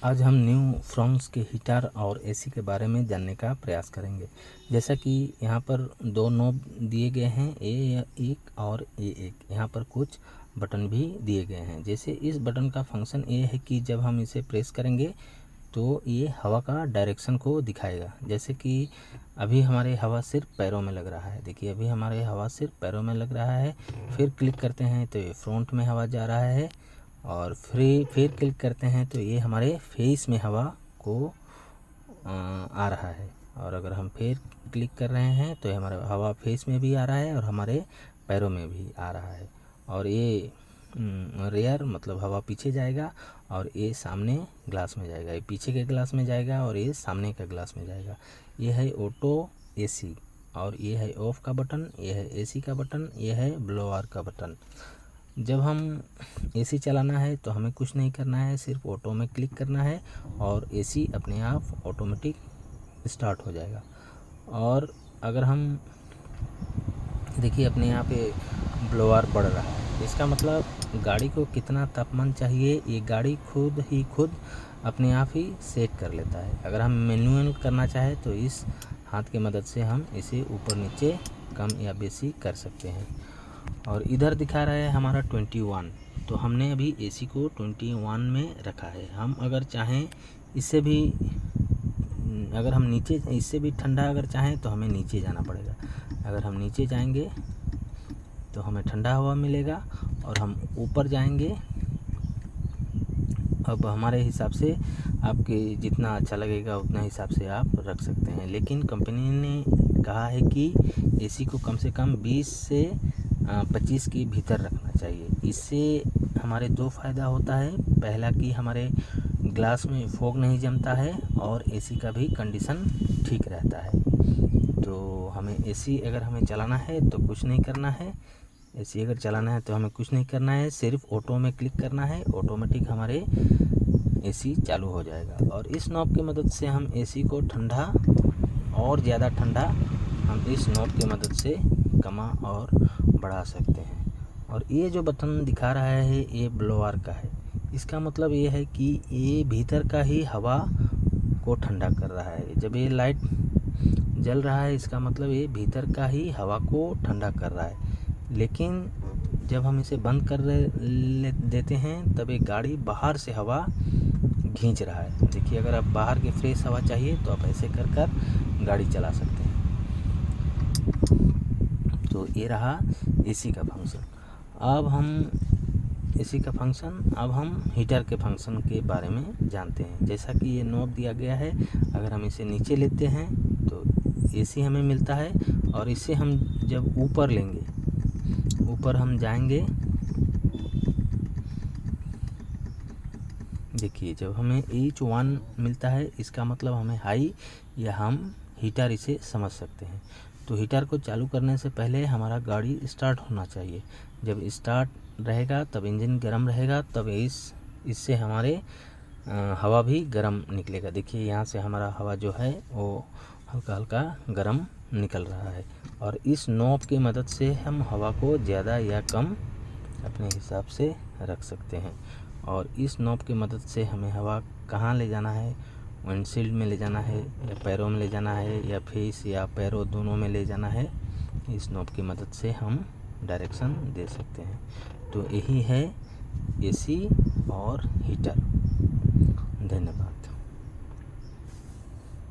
आज हम new Fronx के हीटर और एसी के बारे में जानने का प्रयास करेंगे। जैसा कि यहाँ पर दो नॉब दिए गए हैं, A1 और A1। यहाँ पर कुछ बटन भी दिए गए हैं। जैसे इस बटन का फंक्शन ये है कि जब हम इसे प्रेस करेंगे तो ये हवा का डायरेक्शन को दिखाएगा। जैसे कि अभी हमारे हवा सिर्फ पैरों में लग रहा है। देखिए अभी हमारे हवा सिर्फ पैरों में लग रहा है। फिर क्लिक करते हैं तो ये फ्रंट में हवा जा रहा है, और फिर क्लिक करते हैं तो ये हमारे फेस में हवा को आ रहा है। और अगर हम फिर क्लिक कर रहे हैं तो हमारा हवा फेस में भी आ रहा है और हमारे पैरों में भी आ रहा है। और ये रेयर मतलब हवा पीछे जाएगा और ये सामने ग्लास में जाएगा। ये पीछे के ग्लास में जाएगा और ये सामने का ग्लास में जाएगा। ये है ऑटो एसी, और ये है ऑफ का बटन, ये है एसी का बटन, ये है ब्लोअर का बटन। जब हम एसी चलाना है तो हमें कुछ नहीं करना है, सिर्फ ऑटो में क्लिक करना है और एसी अपने आप ऑटोमेटिक स्टार्ट हो जाएगा। और अगर हम देखिए अपने यहाँ पे ब्लोअर बढ़ रहा है, इसका मतलब गाड़ी को कितना तापमान चाहिए ये गाड़ी खुद अपने आप ही सेट कर लेता है। अगर हम मैनुअल करना चाहे तो इस हाथ की मदद से हम इसे ऊपर नीचे कम या बेसी कर सकते हैं। और इधर दिखा रहा है हमारा 21, तो हमने अभी एसी को 21 में रखा है। हम अगर चाहें इससे भी, अगर हम नीचे इससे भी ठंडा अगर चाहें तो हमें नीचे जाना पड़ेगा। अगर हम नीचे जाएंगे तो हमें ठंडा हवा मिलेगा, और हम ऊपर जाएंगे अब हमारे हिसाब से आपके जितना अच्छा लगेगा उतना हिसाब से आप रख सकते हैं। लेकिन कंपनी ने कहा है कि एसी को कम से कम 20 से 25 के भीतर रखना चाहिए। इससे हमारे दो फ़ायदा होता है। पहला कि हमारे ग्लास में फॉग नहीं जमता है और एसी का भी कंडीशन ठीक रहता है। तो हमें एसी अगर हमें चलाना है तो कुछ नहीं करना है। एसी अगर चलाना है तो हमें कुछ नहीं करना है, सिर्फ ऑटो में क्लिक करना है, ऑटोमेटिक हमारे एसी चालू हो जाएगा। और इस नॉब की मदद से हम एसी को ठंडा और ज़्यादा ठंडा हम इस नॉब की मदद से कमा और बढ़ा सकते हैं। और ये जो बटन दिखा रहा है ये ब्लोअर का है। इसका मतलब ये है कि ये भीतर का ही हवा को ठंडा कर रहा है। जब ये लाइट जल रहा है इसका मतलब ये भीतर का ही हवा को ठंडा कर रहा है। लेकिन जब हम इसे बंद कर देते हैं तब ये गाड़ी बाहर से हवा खींच रहा है। देखिए अगर आप बाहर की फ्रेश हवा चाहिए तो आप ऐसे कर गाड़ी चला सकते हैं। तो ये रहा एसी का फंक्शन। अब हम हीटर के फंक्शन के बारे में जानते हैं। जैसा कि ये नॉब दिया गया है, अगर हम इसे नीचे लेते हैं तो एसी हमें मिलता है, और इसे हम जब ऊपर लेंगे, ऊपर हम जाएंगे, देखिए जब हमें H1 मिलता है इसका मतलब हमें हाई या हम हीटर इसे समझ सकते हैं। तो हीटर को चालू करने से पहले हमारा गाड़ी स्टार्ट होना चाहिए। जब स्टार्ट रहेगा तब इंजन गर्म रहेगा, तब इससे हमारे हवा भी गर्म निकलेगा। देखिए यहाँ से हमारा हवा जो है वो हल्का हल्का गर्म निकल रहा है। और इस नॉब की मदद से हम हवा को ज़्यादा या कम अपने हिसाब से रख सकते हैं। और इस नॉब की मदद से हमें हवा कहाँ ले जाना है, विंडशील्ड में ले जाना है या पैरों में ले जाना है या फेस या पैरों दोनों में ले जाना है, इस नॉब की मदद से हम डायरेक्शन दे सकते हैं। तो यही है एसी और हीटर।